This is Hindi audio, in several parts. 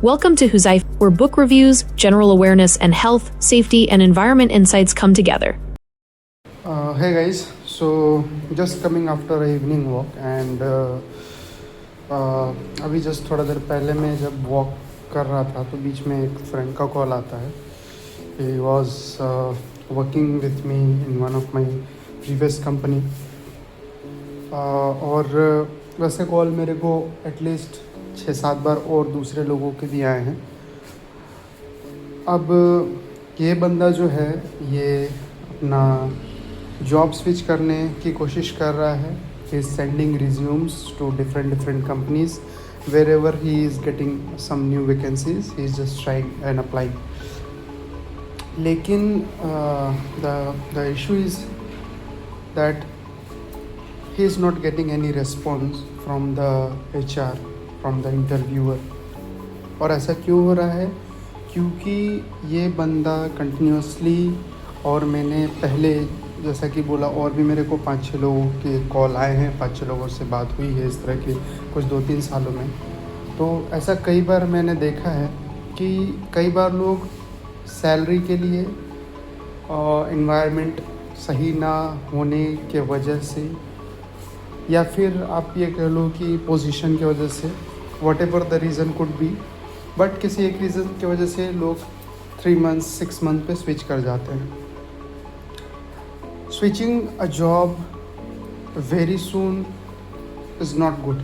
Welcome to Huzaifa, where book reviews, general awareness, and health, safety, and environment insights come together. Hey guys, so just coming after a evening walk and अभी जस्ट थोड़ा देर पहले मैं जब वॉक कर रहा था तो बीच में एक फ्रेंड का कॉल आता है. He was working with me in one of my previous company और वैसे कॉल मेरे को एटलीस्ट 6-7 बार और दूसरे लोगों के भी आए हैं. अब ये बंदा जो है ये अपना जॉब स्विच करने की कोशिश कर रहा है. He is sending resumes to different companies wherever he is getting some new vacancies. He is just trying and applying. लेकिन the issue is that he is not getting any response from the HR, from the interviewer. और ऐसा क्यों हो रहा है? क्योंकि ये बंदा कंटिन्यूसली, और मैंने पहले जैसा कि बोला और भी मेरे को 5-6 लोगों के कॉल आए हैं, 5-6 लोगों से बात हुई है इस तरह की कुछ 2-3 सालों में. तो ऐसा कई बार मैंने देखा है कि कई बार लोग सैलरी के लिए इन्वायरमेंट सही ना होने के वजह से, या फिर आप ये कह लो कि पोजीशन की वजह से, what ever the reason could be, but किसी एक रीज़न की वजह से लोग 3 मंथ्स 6 मंथ पे स्विच कर जाते हैं. Switching a job very soon is not good,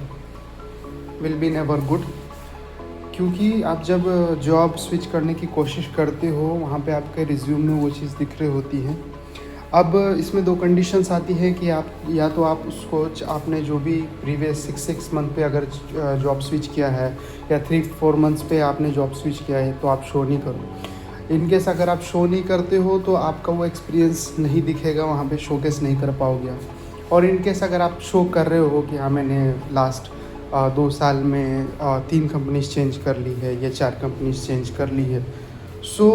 will be never good. क्योंकि आप जब जॉब स्विच करने की कोशिश करते हो वहाँ पे आपके रिज्यूम में वो चीज़ दिख रही होती है. अब इसमें 2 कंडीशंस आती है कि आप या तो आप उसको आपने जो भी प्रीवियस 6 मंथ पे अगर जॉब स्विच किया है या 3-4 मंथ्स पे आपने जॉब स्विच किया है तो आप शो नहीं करो. इनकेस अगर आप शो नहीं करते हो तो आपका वो एक्सपीरियंस नहीं दिखेगा, वहाँ पे शोकेस नहीं कर पाओगे. और इनकेस अगर आप शो कर रहे हो कि हाँ मैंने लास्ट 2 साल में 3 कंपनीज चेंज कर ली है या 4 कंपनीज चेंज कर ली है, सो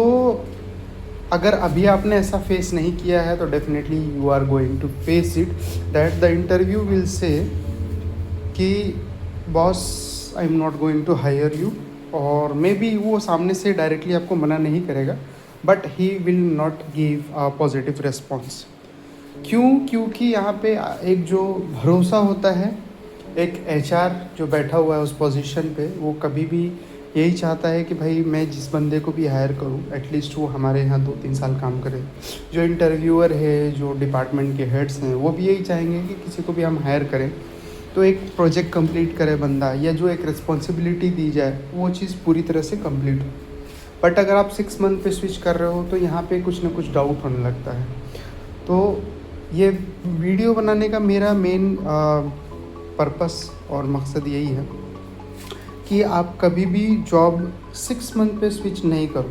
अगर अभी आपने ऐसा फेस नहीं किया है तो definitely you are going to face it, that the interview will say कि boss I am not going to hire you. और मे बी वो सामने से डायरेक्टली आपको मना नहीं करेगा, but he will not give a positive response. क्यों? क्योंकि यहाँ पे एक जो भरोसा होता है, एक HR जो बैठा हुआ है उस पोजीशन पे, वो कभी भी यही चाहता है कि भाई मैं जिस बंदे को भी हायर करूं एटलीस्ट वो हमारे यहाँ 2-3 साल काम करे. जो इंटरव्यूअर है, जो डिपार्टमेंट के हेड्स हैं, वो भी यही चाहेंगे कि किसी को भी हम हायर करें तो एक प्रोजेक्ट कंप्लीट करे बंदा, या जो एक रिस्पॉन्सिबिलिटी दी जाए वो चीज़ पूरी तरह से कंप्लीट हो. बट अगर आप 6 मंथ पे स्विच कर रहे हो तो यहाँ पे कुछ ना कुछ डाउट होने लगता है. तो ये वीडियो बनाने का मेरा मेन पर्पस और मकसद यही है कि आप कभी भी जॉब 6 मंथ पे स्विच नहीं करो.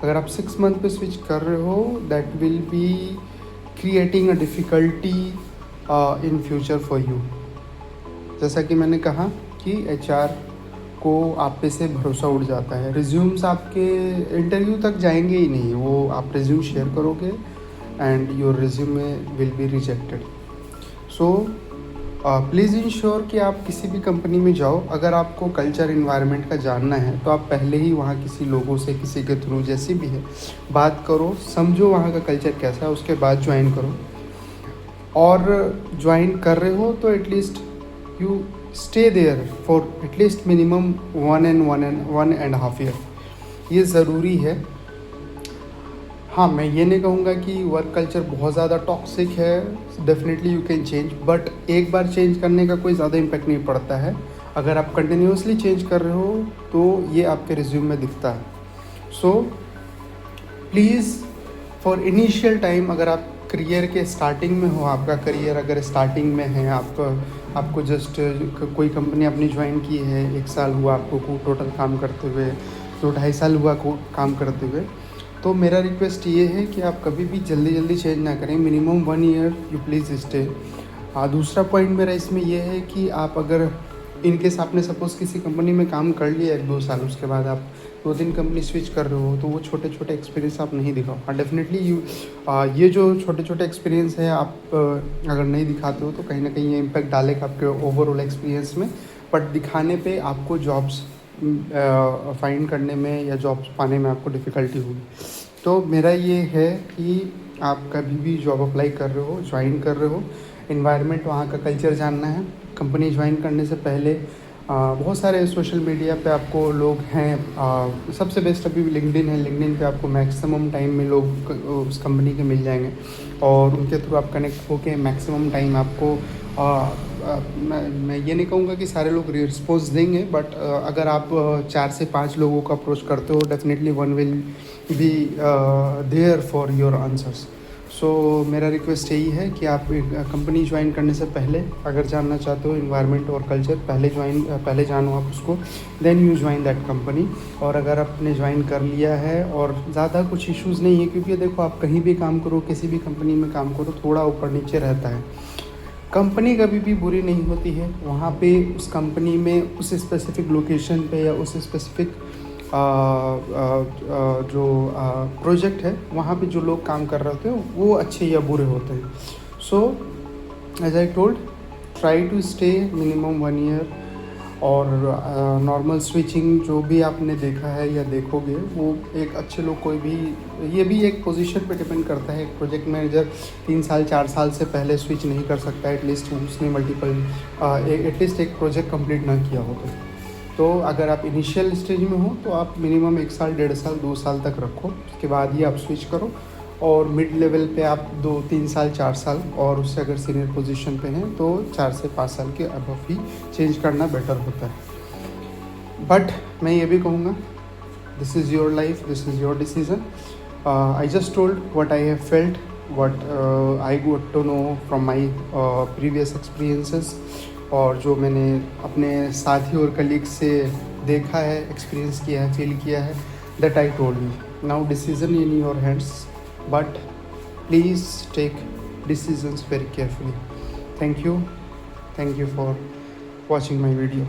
अगर आप 6 मंथ पे स्विच कर रहे हो that will be creating a difficulty in future for you. जैसा कि मैंने कहा कि HR को आप पे से भरोसा उड़ जाता है. रिज्यूम्स आपके इंटरव्यू तक जाएंगे ही नहीं, वो आप रिज्यूम शेयर करोगे and your resume will be rejected. So please ensure कि आप किसी भी कंपनी में जाओ, अगर आपको कल्चर इन्वायरमेंट का जानना है तो आप पहले ही वहाँ किसी लोगों से, किसी के थ्रू जैसी भी है बात करो, समझो वहाँ का कल्चर कैसा है, उसके बाद ज्वाइन करो. और ज्वाइन कर रहे हो तो at least you stay there for at least minimum 1.5 year. ये ज़रूरी है. हाँ, मैं ये नहीं कहूँगा कि वर्क कल्चर बहुत ज़्यादा टॉक्सिक है. Definitely you can change, but एक बार चेंज करने का कोई ज़्यादा इम्पैक्ट नहीं पड़ता है. अगर आप कंटिन्यूसली चेंज कर रहे हो तो ये आपके रिज्यूम में दिखता है. So please for initial time, अगर आप करियर के स्टार्टिंग में हो, आपका करियर अगर स्टार्टिंग में है, आपको जस्ट कोई कंपनी अपनी ज्वाइन की है, 1 साल हुआ आपको टोटल काम करते हुए, 2-2.5 साल हुआ काम करते हुए, तो मेरा रिक्वेस्ट ये है कि आप कभी भी जल्दी चेंज ना करें. Minimum 1 year you please stay. दूसरा पॉइंट मेरा इसमें यह है कि आप अगर इनकेस आपने सपोज़ किसी कंपनी में काम कर लिया 1-2 साल, उसके बाद आप 2-3 कंपनी स्विच कर रहे हो तो वो छोटे एक्सपीरियंस आप नहीं दिखाओ. हाँ, डेफिनेटली ये जो छोटे एक्सपीरियंस है आप अगर नहीं दिखाते हो तो कहीं ना कहीं ये इम्पैक्ट डालेगा आपके ओवरऑल एक्सपीरियंस में. बट दिखाने पे आपको जॉब्स फाइंड करने में या जॉब्स पाने में आपको डिफ़िकल्टी होगी। तो मेरा ये है कि आप कभी भी जॉब अप्लाई कर रहे हो, ज्वाइन कर रहे हो, एनवायरनमेंट वहाँ का कल्चर जानना है। कंपनी ज्वाइन करने से पहले बहुत सारे सोशल मीडिया पे आपको लोग हैं, सबसे बेस्ट अभी लिंक्डइन है। लिंक्डइन पे आपको मैक्सिमम टाइम में लोग उस कंपनी के मिल जाएंगे और उनके थ्रू आप कनेक्ट होके मैक्सिमम टाइम आपको मैं ये नहीं कहूँगा कि सारे लोग रिस्पॉन्स देंगे, बट अगर आप 4 से 5 लोगों को अप्रोच करते हो, definitely one will be there for your answers. So मेरा रिक्वेस्ट यही है कि आप कंपनी ज्वाइन करने से पहले अगर जानना चाहते हो इन्वायरमेंट और कल्चर, पहले जानो आप उसको, then you join that company. और अगर आपने ज्वाइन कर लिया है और ज़्यादा कुछ इश्यूज़ नहीं है, क्योंकि देखो आप कहीं भी काम करो, किसी भी कंपनी में काम करो, थोड़ा ऊपर नीचे रहता है। कंपनी कभी भी बुरी नहीं होती है। वहाँ पे उस कंपनी में उस स्पेसिफ़िक लोकेशन पे या उस स्पेसिफ़िक जो प्रोजेक्ट है वहाँ पे जो लोग काम कर रहे होते हैं वो अच्छे या बुरे होते हैं। So as I told, try to stay minimum 1 year. और नॉर्मल स्विचिंग जो भी आपने देखा है या देखोगे, वो एक अच्छे लोग कोई भी, ये भी एक पोजीशन पे डिपेंड करता है। एक प्रोजेक्ट मैनेजर 3 साल 4 साल से पहले स्विच नहीं कर सकता, एटलीस्ट उसने एटलीस्ट एक प्रोजेक्ट कंप्लीट ना किया हो। तो अगर आप इनिशियल स्टेज में हो तो आप मिनिमम 1 साल 1.5 साल 2 साल तक रखो, उसके बाद ही आप स्विच करो। और मिड लेवल पे आप 2-3 साल 4 साल, और उससे अगर सीनियर पोजीशन पे हैं तो 4 से 5 साल के अबव ही चेंज करना बेटर होता है। बट मैं ये भी कहूँगा, this is your life, this is your decision. I just told what I have felt, what I got to know from my previous experiences, और जो मैंने अपने साथी और कलीग से देखा है, एक्सपीरियंस किया है, फील किया है, that I told you. Now decision in your hands, but please take decisions very carefully. Thank you for watching my video.